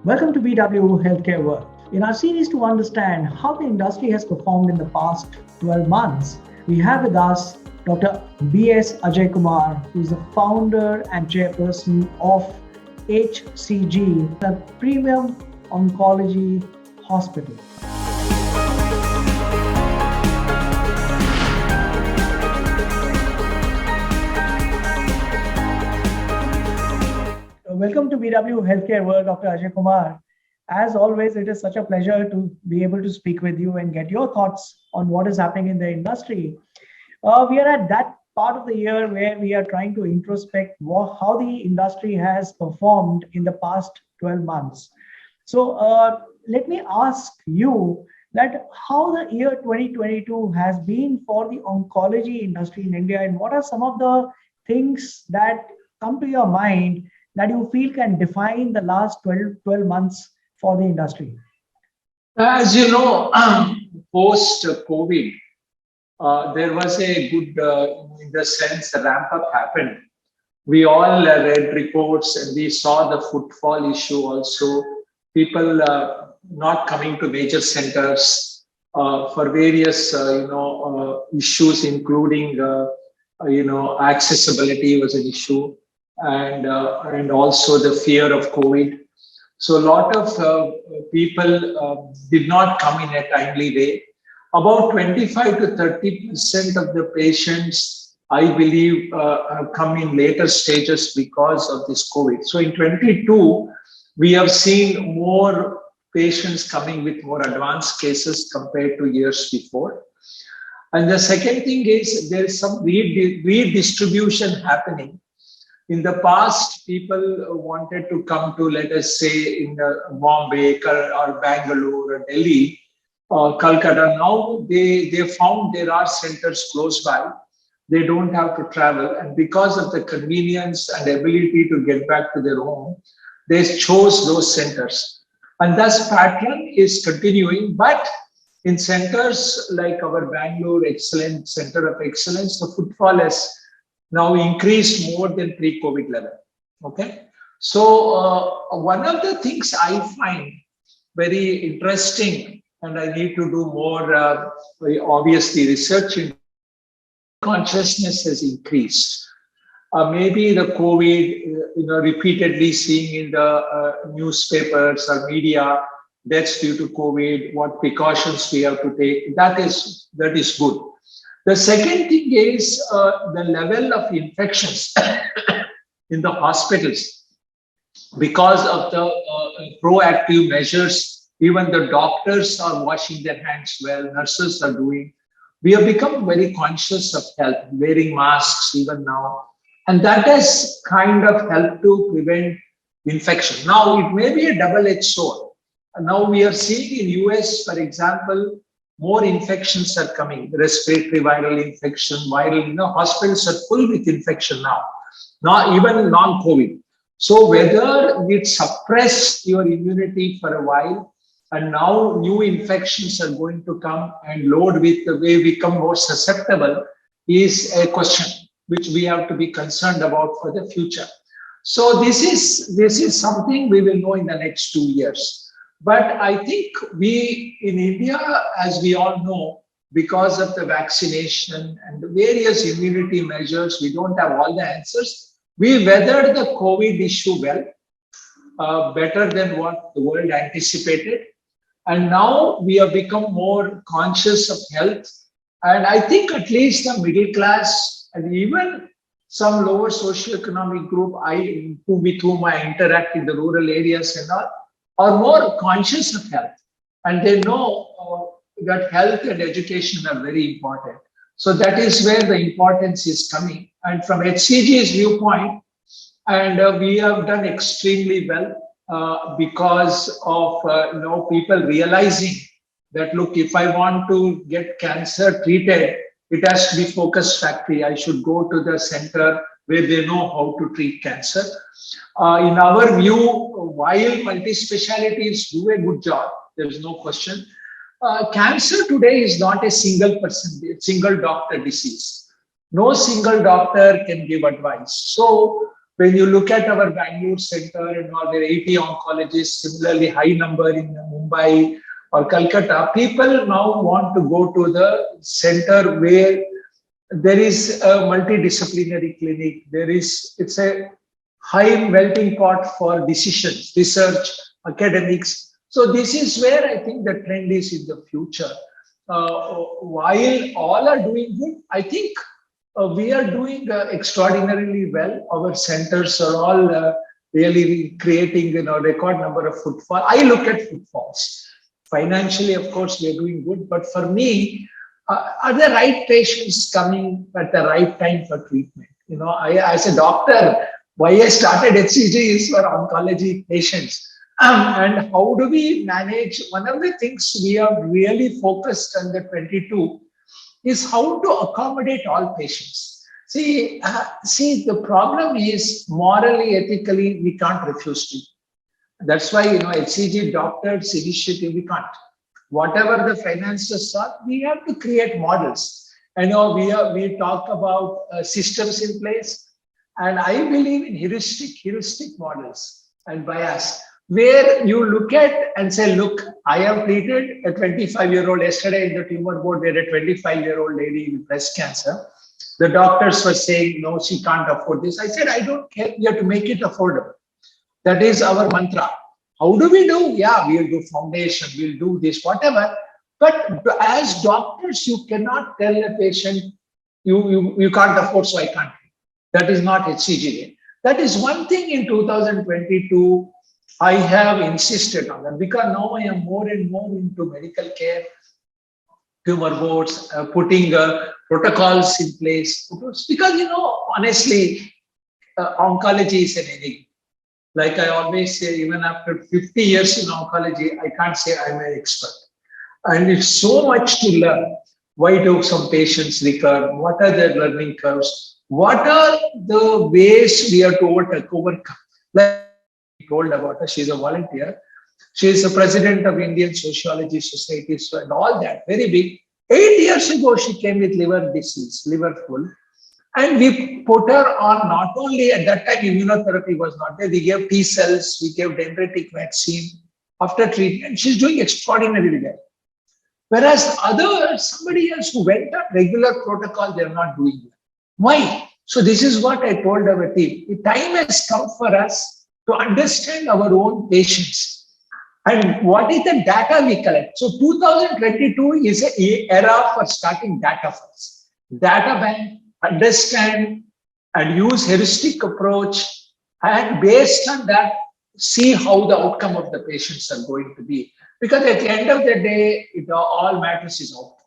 Welcome to BW Healthcare World. In our series to understand how the industry has performed in the past 12 months, we have with us Dr. B.S. Ajaikumar, who is the founder and chairperson of HCG, a premium oncology hospital. Welcome to BW Healthcare World, Dr. Ajay Kumar. As always, it is such a pleasure to be able to speak with you and get your thoughts on what is happening in the industry. We are at that part of the year where we are trying to introspect how the industry has performed in the past 12 months. So let me ask you that how the year 2022 has been for the oncology industry in India, and what are some of the things that come to your mind that you feel can define the last 12 months for the industry? As you know, post COVID, there was a good, in the sense, a ramp up happened. We all read reports and we saw the footfall issue also. People not coming to major centers for various, issues, including, accessibility was an issue, and also the fear of COVID. So a lot of people did not come in a timely way. About 25 to 30% of the patients, I believe, have come in later stages because of this COVID. So in 22, we have seen more patients coming with more advanced cases compared to years before. And the second thing is there is some redistribution happening. In the past, people wanted to come to, let us say, in Bombay or Bangalore or Delhi or Calcutta. Now they found there are centers close by. They don't have to travel. And because of the convenience and ability to get back to their home, they chose those centers. And thus pattern is continuing. But in centers like our Bangalore Excellence Center of Excellence, the footfall has now increased more than pre-COVID level. Okay. So one of the things I find very interesting, and I need to do more, obviously, research in consciousness has increased. Maybe the COVID, repeatedly seeing in the newspapers or media deaths due to COVID, what precautions we have to take. That is good. The second thing is the level of infections in the hospitals. Because of the proactive measures, even the doctors are washing their hands well, nurses are doing. We have become very conscious of health, wearing masks even now. And that has kind of helped to prevent infection. Now, it may be a double-edged sword. Now we are seeing in US, for example, more infections are coming, respiratory viral infection, hospitals are full with infection now, not even non-COVID. So whether it suppress your immunity for a while, and now new infections are going to come and load with the way we become more susceptible is a question which we have to be concerned about for the future. So this is something we will know in the next 2 years. But I think we in India, as we all know, because of the vaccination and the various immunity measures, we don't have all the answers. We weathered the COVID issue well, better than what the world anticipated. And now we have become more conscious of health. And I think at least the middle class and even some lower socioeconomic group with whom I interact in the rural areas and all, are more conscious of health, and they know that health and education are very important. So that is where the importance is coming. And from HCG's viewpoint, and we have done extremely well because of people realizing that, look, if I want to get cancer treated, it has to be focused factory. I should go to the center where they know how to treat cancer. In our view, while multi-specialties do a good job, there is no question. Cancer today is not a single doctor disease. No single doctor can give advice. So When you look at our Bangalore center and all, there are 80 oncologists, similarly high number in Mumbai or Calcutta, people now want to go to the center where there is a multidisciplinary clinic. It's a high melting pot for decisions, research, academics. So this is where I think the trend is in the future. While all are doing good, I think we are doing extraordinarily well. Our centers are all really creating, record number of footfall. I look at footfalls. Financially, of course, we are doing good. But for me, are the right patients coming at the right time for treatment? I, as a doctor, why I started HCG is for oncology patients. And how do we manage? One of the things we are really focused on the 22 is how to accommodate all patients. See, the problem is morally, ethically, we can't refuse to. That's why, HCG doctors initiative, we can't. Whatever the finances are, we have to create models. We talk about systems in place, and I believe in heuristic models and bias, where you look at and say, look, I have treated a 25-year-old yesterday in the tumor board, where a 25-year-old lady with breast cancer. The doctors were saying, no, she can't afford this. I said, I don't care. We have to make it affordable. That is our mantra. How do we do? Yeah, we'll do foundation, we'll do this, whatever. But as doctors, you cannot tell a patient, you can't afford, so I can't. That is not HCG. That is one thing in 2022 I have insisted on that, because now I am more and more into medical care, tumor boards, putting protocols in place. Because, honestly, oncology is an enigma. Like I always say, even after 50 years in oncology, I can't say I'm an expert. And it's so much to learn. Why do some patients recur? What are their learning curves? What are the ways we are to overcome? Like I told about her, she's a volunteer. She is the president of Indian Sociology Society, and all that, very big. 8 years ago, she came with liver disease, liver full. And we put her on, not only at that time immunotherapy was not there, we gave T cells, we gave dendritic vaccine. After treatment, she's doing extraordinarily well. Whereas somebody else who went on regular protocol, they're not doing well. Why? So this is what I told our team. The time has come for us to understand our own patients. And what is the data we collect? So 2022 is an era for starting data first. Data bank, understand and use heuristic approach, and based on that, see how the outcome of the patients are going to be. Because at the end of the day, it all matters is outcome.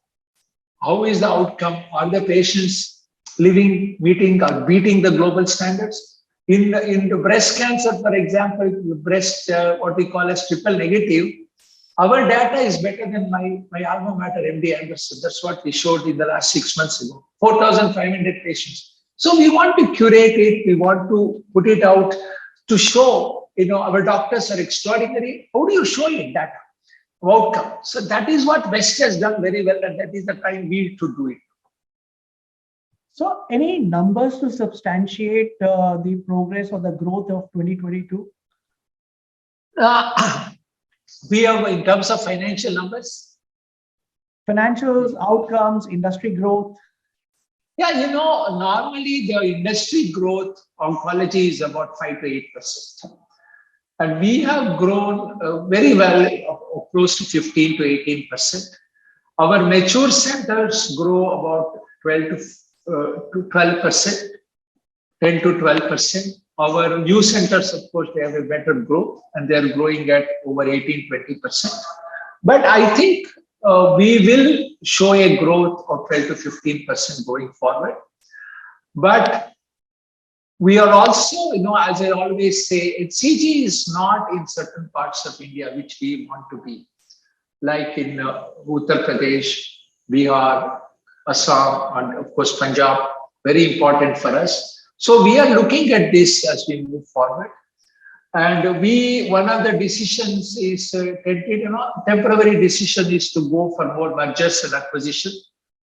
How is the outcome? Are the patients living, meeting or beating the global standards? In the breast cancer, for example, breast, what we call as triple negative, our data is better than my alma mater, MD Anderson. That's what we showed in the last 6 months ago, 4,500 patients. So we want to curate it. We want to put it out to show, our doctors are extraordinary. How do you show it data? Outcome. So that is what West has done very well, and that is the time we need to do it. So any numbers to substantiate the progress or the growth of 2022? We have, in terms of financial numbers? Financials, outcomes, industry growth. Yeah, normally the industry growth, oncology is about 5 to 8%. And we have grown very well, close to 15 to 18%. Our mature centers grow about 12%, 10 to 12%. Our new centers, of course, they have a better growth, and they are growing at over 18, 20%. But I think we will show a growth of 12 to 15% going forward. But we are also, as I always say, HCG is not in certain parts of India which we want to be, like in Uttar Pradesh, Bihar, Assam, and of course Punjab, very important for us. So we are looking at this as we move forward. And one of the decisions is, temporary decision is to go for more mergers and acquisition,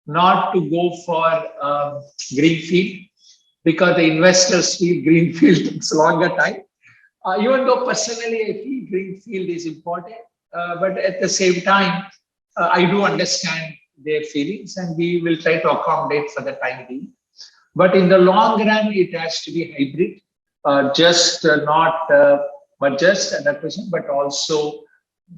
not to go for greenfield. because the investors feel greenfield takes longer time. Even though personally I feel greenfield is important, but at the same time, I do understand their feelings and we will try to accommodate for the time being. But in the long run, it has to be hybrid, just not but just 100%, but also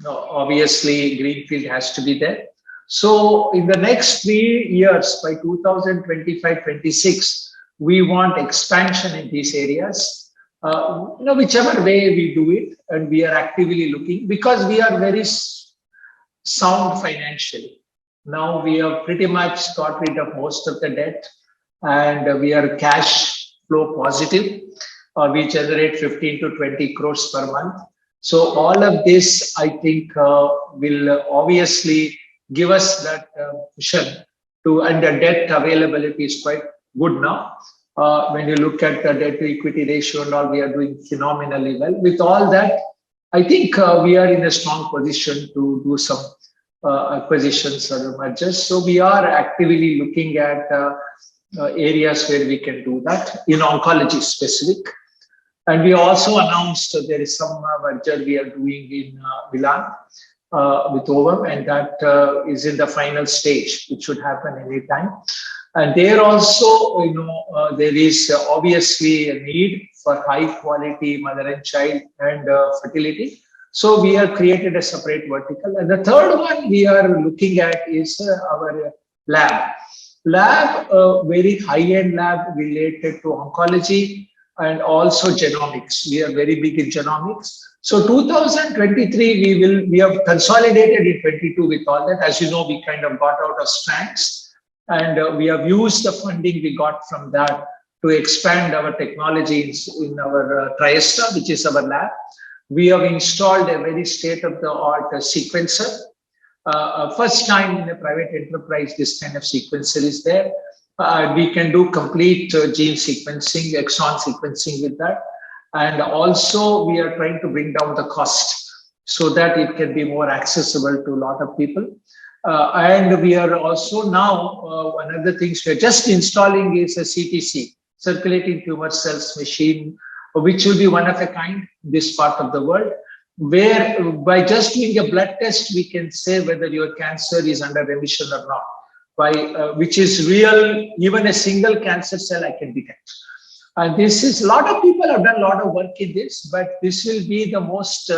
obviously greenfield has to be there. So in the next 3 years, by 2025-26, we want expansion in these areas. Whichever way we do it, and we are actively looking because we are very sound financially. Now we have pretty much got rid of most of the debt and we are cash flow positive. We generate 15 to 20 crores per month. So all of this, I think, will obviously give us that cushion to, and the debt availability is quite good now. When you look at the debt to equity ratio and all, we are doing phenomenally well. With all that, I think we are in a strong position to do some acquisitions or mergers. So we are actively looking at areas where we can do that in oncology specific. And we also announced there is some merger we are doing in Milan with Ovum, and that is in the final stage. It should happen anytime. And there also, there is obviously a need for high quality mother and child and fertility. So we have created a separate vertical. And the third one we are looking at is our lab. Very high-end lab related to oncology and also genomics. We are very big in genomics. So 2023, we have consolidated in 22 with all that. As you know, we kind of got out of strands and we have used the funding we got from that to expand our technologies in our Triesta, which is our lab. We have installed a very state-of-the-art sequencer. First time in a private enterprise, this kind of sequencer is there. We can do complete gene sequencing, exon sequencing with that. And also we are trying to bring down the cost so that it can be more accessible to a lot of people. And we are also now, one of the things we are just installing is a CTC, circulating tumor cells machine, which will be one of a kind in this part of the world, where by just doing a blood test, we can say whether your cancer is under remission or not, which is real, even a single cancer cell I can detect. And this is, a lot of people have done a lot of work in this, but this will be the most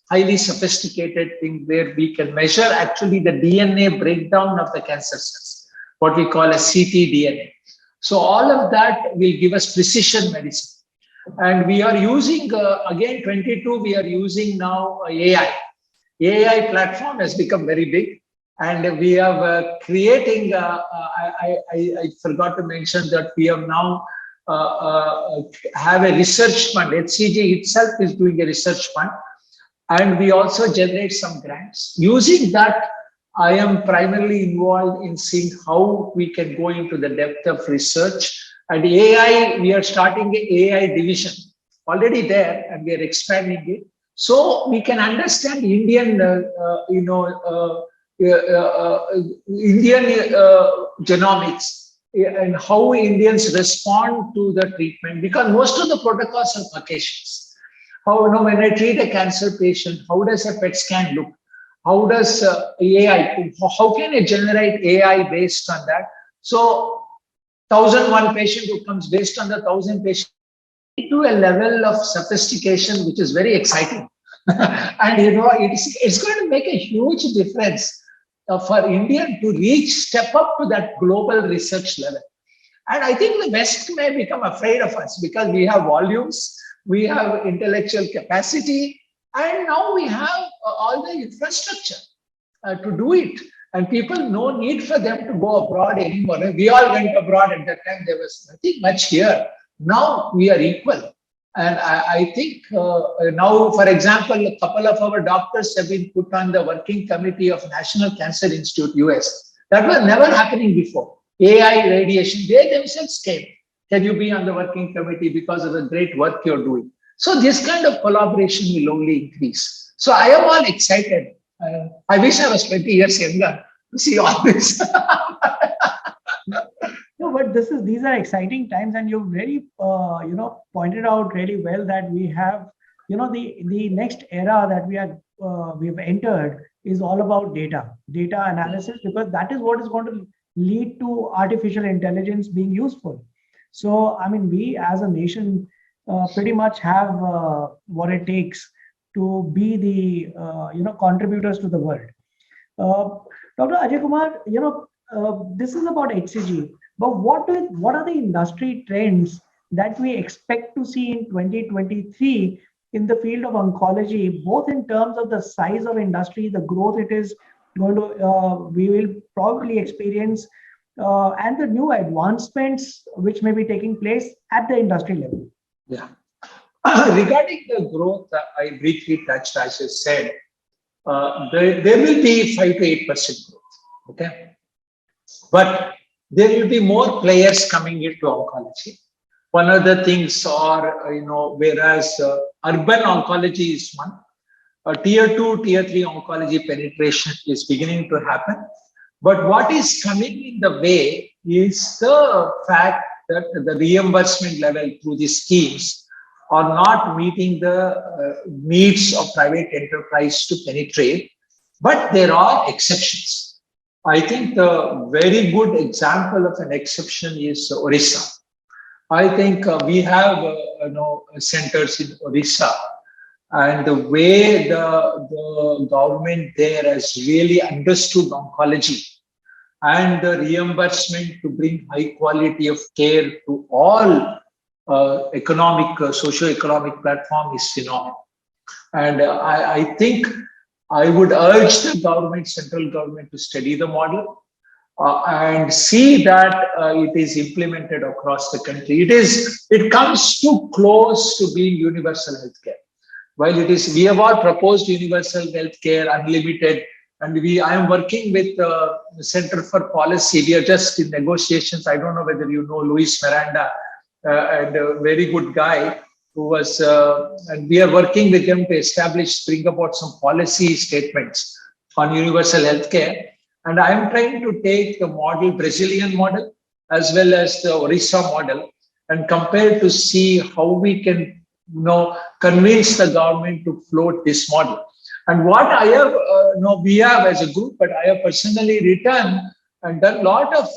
highly sophisticated thing where we can measure actually the DNA breakdown of the cancer cells, what we call a ctDNA. So all of that will give us precision medicine. And we are using, again, 22, we are using now AI. AI platform has become very big. And we are creating, I forgot to mention that we have now have a research fund. HCG itself is doing a research fund. And we also generate some grants. Using that, I am primarily involved in seeing how we can go into the depth of research. And AI, we are starting an AI division already there, and we are expanding it. So we can understand Indian, Indian genomics and how Indians respond to the treatment, because most of the protocols are Caucasians. How, when I treat a cancer patient, how does a PET scan look? How does AI, how can I generate AI based on that? So 1,001 patient who comes based on the 1,000 patients to a level of sophistication, which is very exciting. And it's going to make a huge difference for India to step up to that global research level. And I think the West may become afraid of us because we have volumes, we have intellectual capacity, and now we have all the infrastructure to do it. And people, no need for them to go abroad anymore. We all went abroad at that time. There was nothing much here. Now we are equal. And I think now, for example, a couple of our doctors have been put on the working committee of National Cancer Institute, US. That was never happening before. AI, radiation, they themselves came. Can you be on the working committee because of the great work you're doing? So this kind of collaboration will only increase. So I am all excited. I wish I was 20 years younger to see all this. No, but these are exciting times, and you've really pointed out really well that we have, the next era that we've entered is all about data analysis, because that is what is going to lead to artificial intelligence being useful. So I mean, we as a nation pretty much have what it takes to be the contributors to the world. uh, Dr. Ajay Kumar, this is about HCG, but what are the industry trends that we expect to see in 2023 in the field of oncology, both in terms of the size of industry, the growth it is going to, we will probably experience, and the new advancements which may be taking place at the industry level? Yeah. Regarding the growth, I briefly touched, as I said, there will be 5 to 8% growth. Okay. But there will be more players coming into oncology. One of the things are, whereas urban oncology is one, tier 2, tier 3 oncology penetration is beginning to happen. But what is coming in the way is the fact that the reimbursement level through these schemes are not meeting the needs of private enterprise to penetrate, but there are exceptions. I think the very good example of an exception is Orissa. I think we have centers in Orissa, and the way the government there has really understood oncology and the reimbursement to bring high quality of care to all socio-economic platform is phenomenal. And I think I would urge the government, central government, to study the model and see that it is implemented across the country. It comes too close to being universal healthcare. While we have all proposed universal healthcare, unlimited, and I am working with the Center for Policy. We are just in negotiations. I don't know whether you know Luis Miranda, and a very good guy who was, and we are working with them to bring about some policy statements on universal healthcare. And I am trying to take the Brazilian model, as well as the Orissa model, and compare to see how we can, convince the government to float this model. And what I have, we have as a group, but I have personally written and done a lot of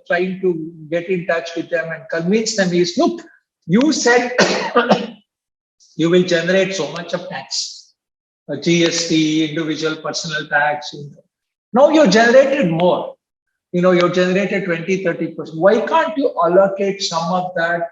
trying to get in touch with them and convince them is, look, you said you will generate so much of tax, GST, individual personal tax. Now you generated more. You generated 20, 30%. Why can't you allocate some of that,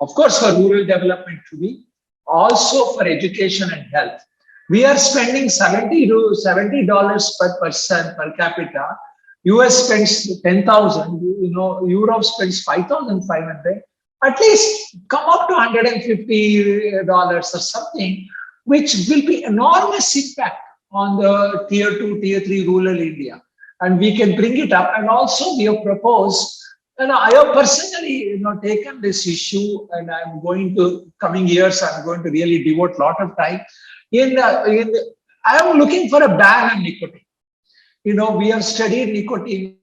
of course, for rural development to be, also for education and health? We are spending $70 per person per capita. US spends 10,000, Europe spends 5,500. At least come up to $150 or something, which will be enormous impact on the tier 2, tier 3 rural India. And we can bring it up. And also we have proposed, I have personally taken this issue, and I'm going to, coming years, I'm going to really devote a lot of time. I am looking for a ban on nicotine. We have studied nicotine,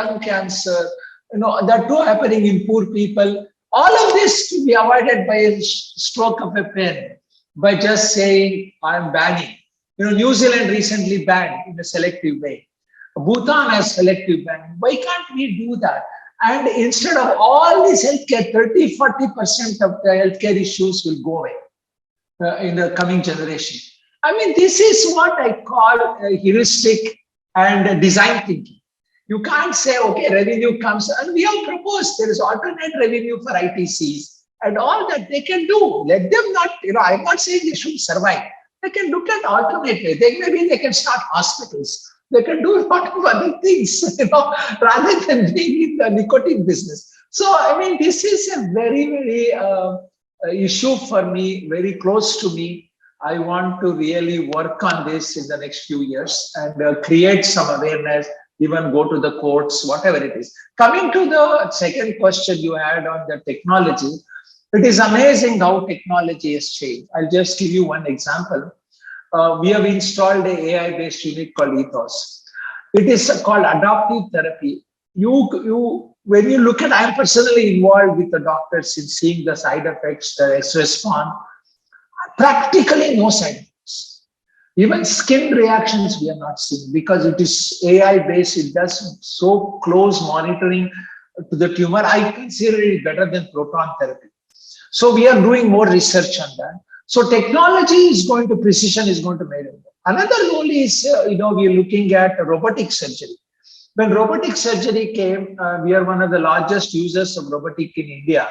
lung cancer, that too happening in poor people. All of this to be avoided by a stroke of a pen, by just saying, I'm banning. New Zealand recently banned in a selective way. Bhutan has selective banning. Why can't we do that? And instead of all this healthcare, 30, 40% of the healthcare issues will go away in the coming generation. I mean, this is what I call heuristic and design thinking. You can't say, okay, revenue comes, and we have proposed there is alternate revenue for ITCs and all that they can do. Let them not, I'm not saying they should survive. They can look at alternate. Maybe they can start hospitals. They can do a lot of other things, rather than being in the nicotine business. So, I mean, this is a very, very issue for me, very close to me. I want to really work on this in the next few years and create some awareness, even go to the courts, whatever it is. Coming to the second question you had on the technology, it is amazing how technology has changed. I'll just give you one example. We have installed an AI-based unit called Ethos. It is called adaptive therapy. you when you look at, I'm personally involved with the doctors in seeing the side effects, the response, practically no side effects. Even skin reactions we are not seeing because it is AI based. It does so close monitoring to the tumor. I consider it better than proton therapy. So we are doing more research on that. So technology is going to precision is going to make it. Another role is we are looking at robotic surgery. When robotic surgery came, we are one of the largest users of robotic in India.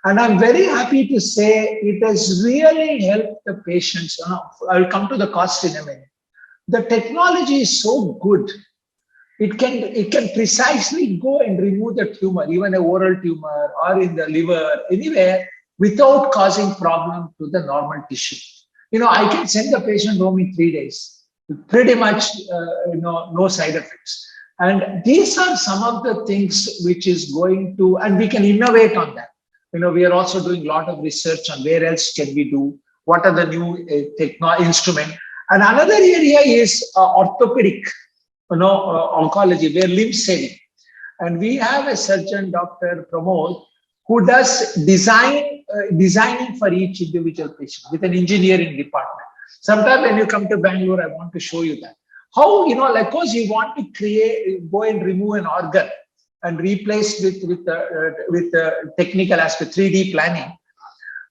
And I'm very happy to say it has really helped the patients. I'll come to the cost in a minute. The technology is so good. It can precisely go and remove the tumor, even a oral tumor or in the liver, anywhere, without causing problem to the normal tissue. I can send the patient home in 3 days, pretty much, no side effects. And these are some of the things which is going to, and we can innovate on that. We are also doing a lot of research on where else can we do, what are the new instrument. And another area is orthopedic, oncology, where limb saving. And we have a surgeon, Dr. Pramod, who does designing for each individual patient with an engineering department. Sometime when you come to Bangalore, I want to show you that. How, like course you want to go and remove an organ and replace with technical aspect, 3D planning.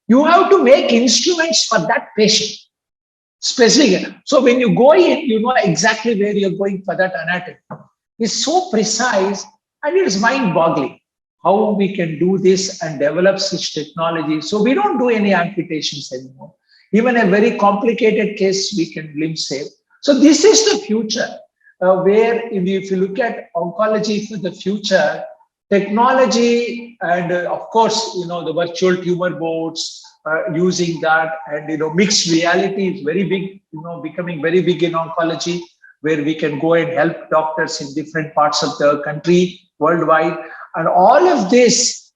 You have to make instruments for that patient. Specific. So when you go in, you know exactly where you're going for that anatomy. It's so precise and it is mind-boggling how we can do this and develop such technology. So we don't do any amputations anymore. Even a very complicated case, we can limb save. So this is the future, where if you look at oncology for the future, technology and of course, the virtual tumor boards, using that, and mixed reality is very big, becoming very big in oncology, where we can go and help doctors in different parts of the country worldwide. And all of this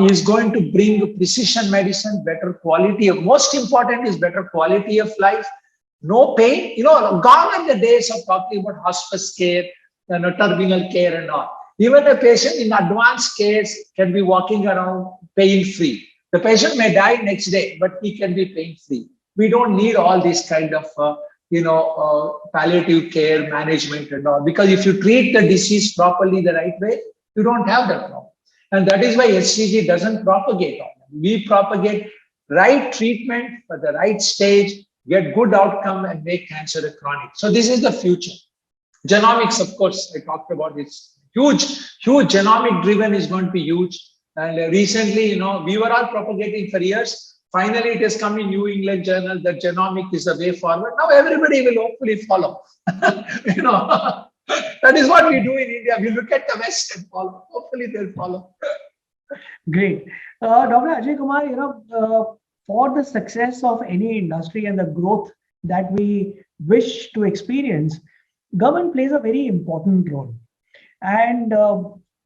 is going to bring precision medicine, better quality of, most important is better quality of life, no pain. Gone are the days of talking about hospice care, terminal care and all. Even a patient in advanced case can be walking around pain-free. The patient may die next day, but he can be pain-free. We don't need all this kind of, palliative care management and all, because if you treat the disease properly the right way, you don't have that problem. And that is why HCG doesn't propagate on them. We propagate right treatment for the right stage, get good outcome and make cancer a chronic. So this is the future. Genomics, of course, I talked about, it's huge genomic driven is going to be huge. And recently, we were all propagating for years. Finally, it has come in New England Journal that genomic is the way forward. Now everybody will hopefully follow. That is what we do in India. We look at the West and follow. Hopefully they'll follow. Great. Dr. Ajaikumar, for the success of any industry and the growth that we wish to experience, government plays a very important role. And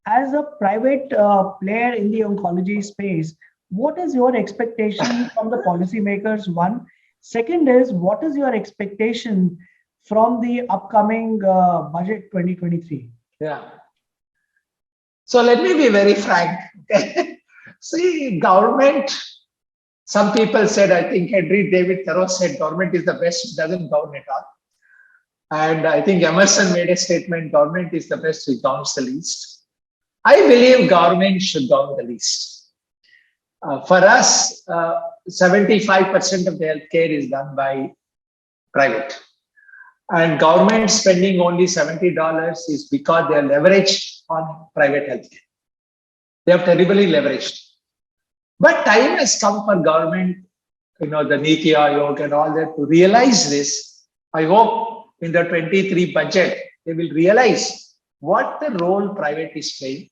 as a private player in the oncology space, what is your expectation from the policymakers? One. Second is, what is your expectation from the upcoming budget 2023? Yeah. So let me be very frank. See, government, some people said, I think Henry David Thoreau said, government is the best, it doesn't govern at all. And I think Emerson made a statement, government is the best, it governs the least. I believe government should govern the least. For us, 75% of the healthcare is done by private. And government spending only $70 is because they are leveraged on private healthcare. They have terribly leveraged. But time has come for government, the Niti Aayog and all that, to realize this. I hope in the 23 budget, they will realize what the role private is playing.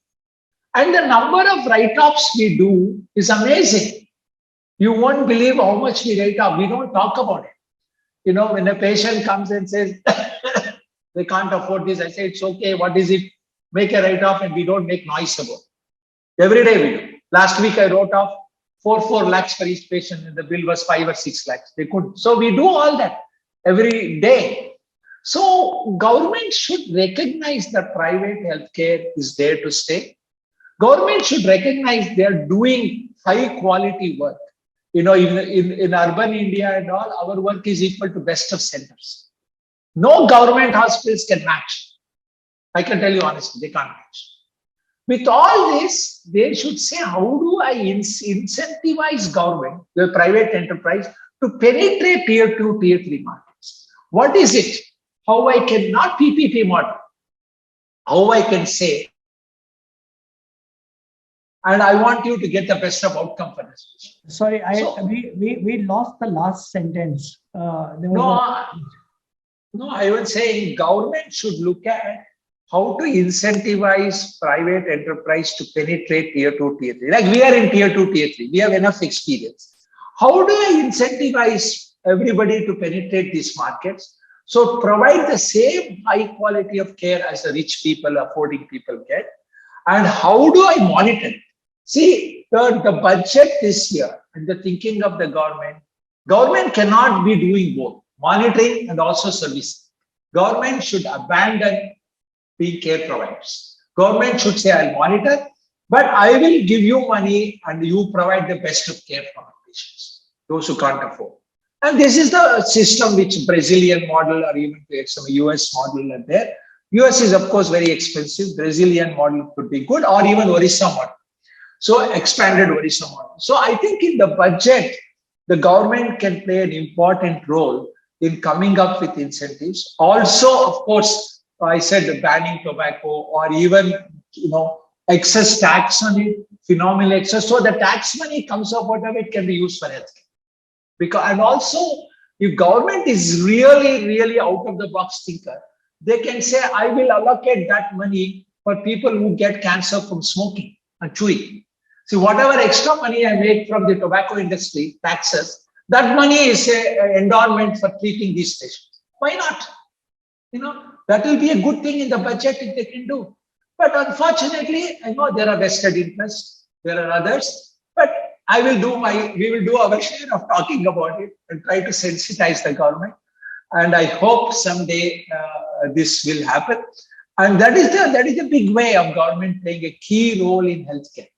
And the number of write-offs we do is amazing. You won't believe how much we write off. We don't talk about it. When a patient comes and says, they can't afford this, I say, it's okay. What is it? Make a write-off and we don't make noise about it. Every day we do. Last week I wrote off 4 lakhs for each patient and the bill was 5 or 6 lakhs. They could. So we do all that every day. So government should recognize that private healthcare is there to stay. Government should recognize they are doing high quality work. In urban India and all, our work is equal to best of centers. No government hospitals can match. I can tell you honestly, they can't match. With all this, they should say, how do I incentivize government, the private enterprise, to penetrate tier 2, tier 3 markets? What is it? How I can, not PPP model, how I can say, and I want you to get the best of outcome for this. Sorry, we lost the last sentence. No, I was saying government should look at how to incentivize private enterprise to penetrate tier 2, tier 3. Like we are in tier 2, tier 3. We have enough experience. How do I incentivize everybody to penetrate these markets? So provide the same high quality of care as the rich people, affording people get. And how do I monitor it? See, the budget this year and the thinking of the government cannot be doing both, monitoring and also servicing. Government should abandon being care providers. Government should say, I'll monitor, but I will give you money and you provide the best of care for patients, those who can't afford. And this is the system which Brazilian model or even some US model are there. US is of course very expensive. Brazilian model could be good, or even Orissa model. So expanded Orissa model. So I think in the budget, the government can play an important role in coming up with incentives. Also, of course, I said banning tobacco or even excess tax on it, phenomenal excess. So the tax money comes up, whatever it can be used for healthcare. And also, if government is really, really out of the box thinker, they can say, I will allocate that money for people who get cancer from smoking and chewing. See, whatever extra money I make from the tobacco industry, taxes, that money is an endowment for treating these patients. Why not? That will be a good thing in the budget if they can do. But unfortunately, I know there are vested interests, there are others, but we will do our share of talking about it and try to sensitize the government. And I hope someday this will happen. And that is the big way of government playing a key role in healthcare.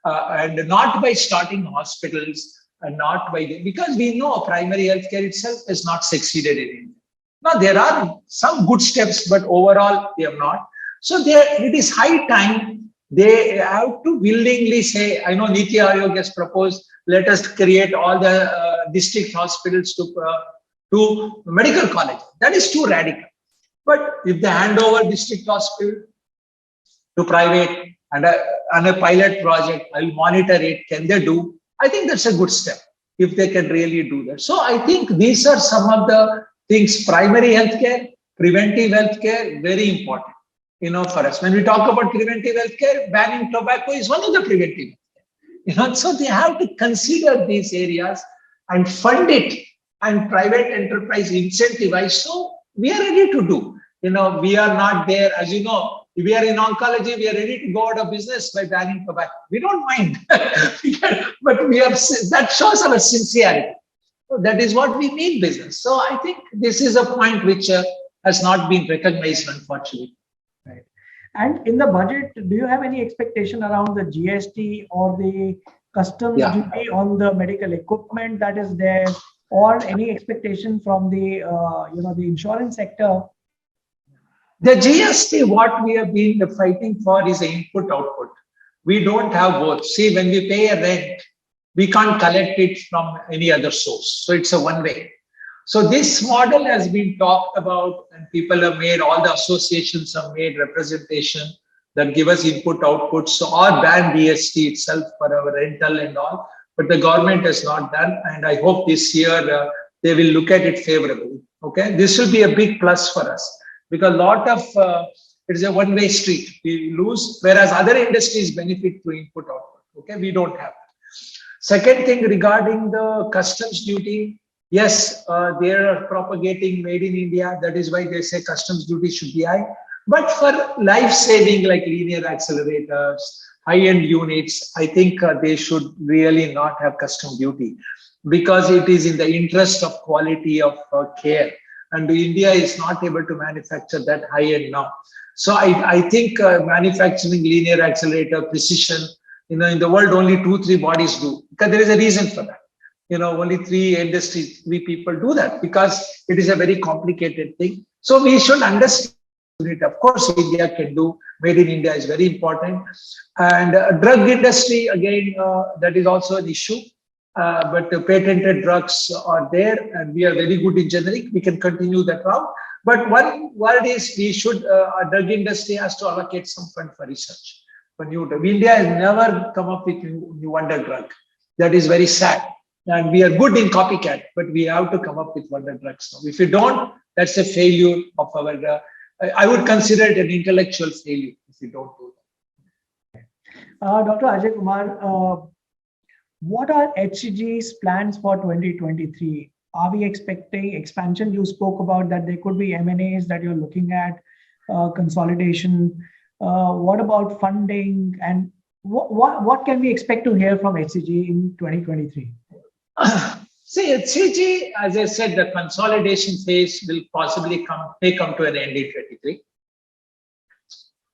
And not by starting hospitals and not by, because we know primary healthcare itself has not succeeded in India. Now, there are some good steps, but overall, they have not. So it is high time they have to willingly say, I know Niti Aayog has proposed, let us create all the district hospitals to medical college. That is too radical. But if they hand over district hospital to private and a pilot project, I'll monitor it, can they do? I think that's a good step if they can really do that. So I think these are some of the things. Primary healthcare, preventive healthcare, very important, for us. When we talk about preventive healthcare, banning tobacco is one of the preventive healthcare. So they have to consider these areas and fund it and private enterprise incentivize. So we are ready to do. We are not there, as you know, if we are in oncology, we are ready to go out of business by banning tobacco. We don't mind, but that shows our sincerity. So that is what we need business. So I think this is a point which has not been recognized, unfortunately. Right. And in the budget, do you have any expectation around the GST or the customs duty on the medical equipment that is there, or any expectation from the the insurance sector? The GST, what we have been fighting for is the input output. We don't have both. See, when we pay a rent, we can't collect it from any other source. So it's a one way. So this model has been talked about, and people have made, all the associations have made representation that give us input output. So or ban GST itself for our rental and all, but the government has not done. And I hope this year they will look at it favorably. Okay, this will be a big plus for us, because a lot of it is a one-way street. We lose, whereas other industries benefit through input output. Okay, we don't have. Second thing regarding the customs duty, yes, they are propagating made in India. That is why they say customs duty should be high. But for life-saving like linear accelerators, high-end units, I think they should really not have custom duty, because it is in the interest of quality of care. and India is not able to manufacture that high end now. So I think manufacturing linear accelerator, precision, in the world only 2-3 bodies do, because there is a reason for that. Only three people do that because it is a very complicated thing. So we should understand it. Of course, India can do. Made in India is very important. And drug industry, again, that is also an issue. But the patented drugs are there, and we are very good in generic. We can continue that route. But one word is we should, our drug industry has to allocate some fund for research. For new drug. India has never come up with new wonder drug. That is very sad. And we are good in copycat, but we have to come up with wonder drugs now. If you don't, that's a failure of our, I would consider it an intellectual failure if you don't do that. Dr. Ajaikumar, what are HCG's plans for 2023? Are we expecting expansion? You spoke about that there could be M&As that you're looking at, consolidation. What about funding, and what can we expect to hear from HCG in 2023? See, HCG, as I said, the consolidation phase will possibly may come to an end in 23.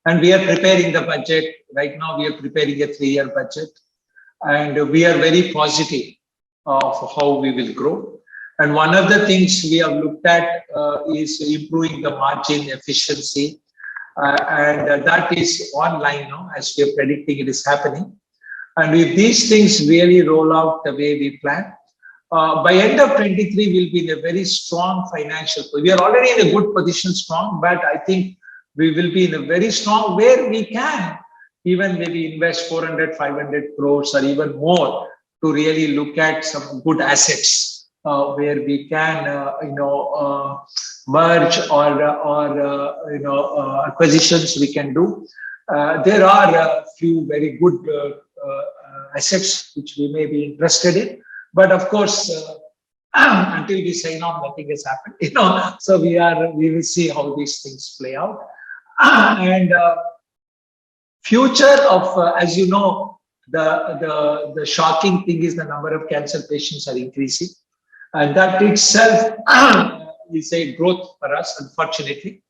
And we are preparing the budget. Right now, we are preparing a 3-year budget. And we are very positive of how we will grow. And one of the things we have looked at is improving the margin efficiency. And that is online now, as we are predicting it is happening. And if these things really roll out the way we plan, by end of 23, we'll be in a very strong financial position. We are already in a good position, strong, but I think we will be in a very strong where we can even maybe invest 400, 500 crores or even more to really look at some good assets where we can, merge or acquisitions we can do. There are a few very good assets which we may be interested in, but of course, until we sign off, nothing has happened. So we will see how these things play out. And future of, as you know, the shocking thing is the number of cancer patients are increasing, and that itself is a growth for us, unfortunately.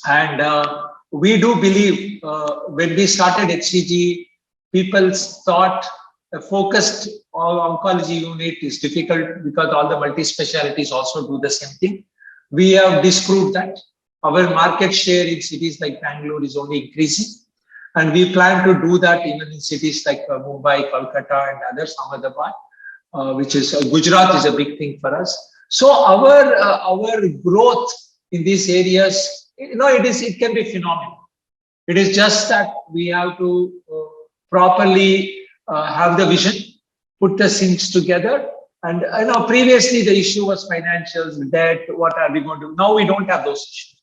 And we do believe when we started HCG, people thought a focused oncology unit is difficult because all the multi-specialties also do the same thing. We have disproved that. Our market share in cities like Bangalore is only increasing. And we plan to do that even in cities like Mumbai, Kolkata, and others, Ahmedabad, which is Gujarat is a big thing for us. So our growth in these areas, it can be phenomenal. It is just that we have to properly have the vision, put the things together. And previously the issue was financials, debt, what are we going to do? Now we don't have those issues.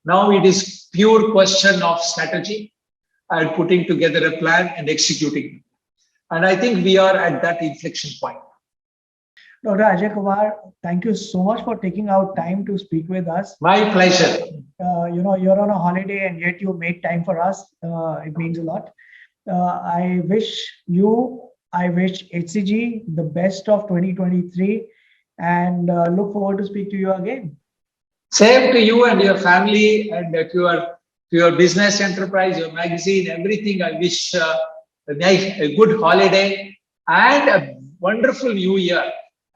Now it is pure question of strategy and putting together a plan and executing. And I think we are at that inflection point. Dr. Ajaikumar, thank you so much for taking out time to speak with us. My pleasure. You're on a holiday and yet you made time for us. It means a lot. I wish HCG the best of 2023 and look forward to speak to you again. Same to you and your family and to your business enterprise, your magazine, everything. I wish a good holiday and a wonderful new year.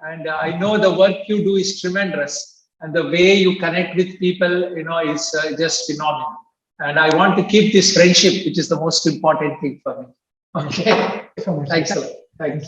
And I know the work you do is tremendous, and the way you connect with people, is just phenomenal. And I want to keep this friendship, which is the most important thing for me. Okay. Thank you so much. Thanks a lot. Thanks.